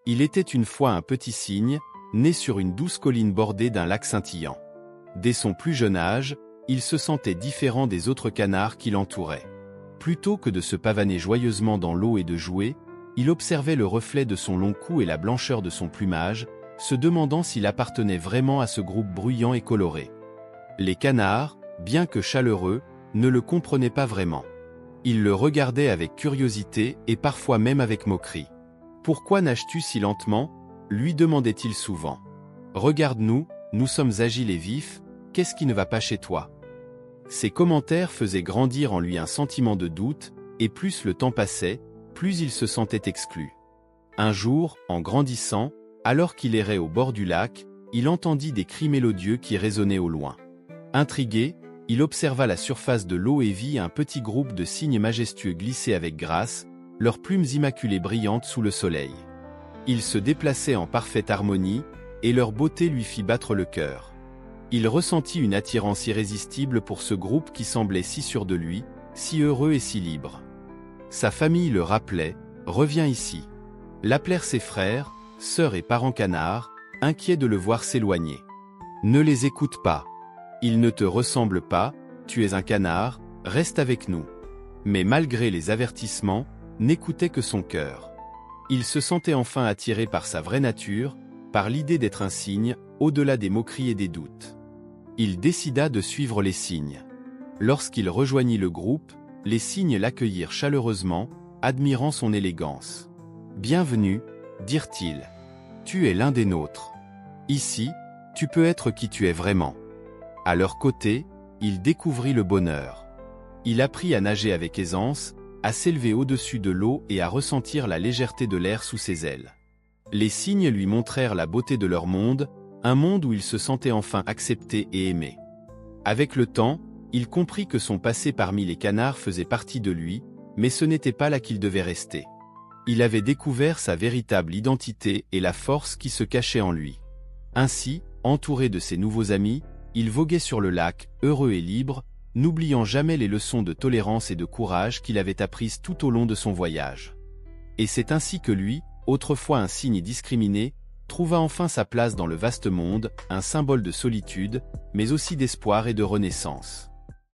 Il était une fois un petit cygne, né sur une douce colline bordée d'un lac scintillant. Dès son plus jeune âge, il se sentait différent des autres canards qui l'entouraient. Plutôt que de se pavaner joyeusement dans l'eau et de jouer, il observait le reflet de son long cou et la blancheur de son plumage, se demandant s'il appartenait vraiment à ce groupe bruyant et coloré. Les canards, bien que chaleureux, ne le comprenaient pas vraiment. Ils le regardaient avec curiosité et parfois même avec moquerie. « Pourquoi nages-tu si lentement ?» lui demandait-il souvent. « Regarde-nous, nous sommes agiles et vifs, qu'est-ce qui ne va pas chez toi ?» Ces commentaires faisaient grandir en lui un sentiment de doute, et plus le temps passait, plus il se sentait exclu. Un jour, en grandissant, alors qu'il errait au bord du lac, il entendit des cris mélodieux qui résonnaient au loin. Intrigué, il observa la surface de l'eau et vit un petit groupe de cygnes majestueux glisser avec grâce, leurs plumes immaculées brillantes sous le soleil. Ils se déplaçaient en parfaite harmonie, et leur beauté lui fit battre le cœur. Il ressentit une attirance irrésistible pour ce groupe qui semblait si sûr de lui, si heureux et si libre. Sa famille le rappelait, « Reviens ici ». L'appelèrent ses frères, sœurs et parents canards, inquiets de le voir s'éloigner. « Ne les écoute pas. Ils ne te ressemblent pas, tu es un canard, reste avec nous. » Mais malgré les avertissements, n'écoutait que son cœur. Il se sentait enfin attiré par sa vraie nature, par l'idée d'être un cygne, au-delà des moqueries et des doutes. Il décida de suivre les cygnes. Lorsqu'il rejoignit le groupe, les cygnes l'accueillirent chaleureusement, admirant son élégance. « Bienvenue, dirent-ils. Tu es l'un des nôtres. Ici, tu peux être qui tu es vraiment. » À leur côté, il découvrit le bonheur. Il apprit à nager avec aisance, à s'élever au-dessus de l'eau et à ressentir la légèreté de l'air sous ses ailes. Les cygnes lui montrèrent la beauté de leur monde, un monde où il se sentait enfin accepté et aimé. Avec le temps, il comprit que son passé parmi les canards faisait partie de lui, mais ce n'était pas là qu'il devait rester. Il avait découvert sa véritable identité et la force qui se cachait en lui. Ainsi, entouré de ses nouveaux amis, il voguait sur le lac, heureux et libre, n'oubliant jamais les leçons de tolérance et de courage qu'il avait apprises tout au long de son voyage. Et c'est ainsi que lui, autrefois un cygne discriminé, trouva enfin sa place dans le vaste monde, un symbole de solitude, mais aussi d'espoir et de renaissance.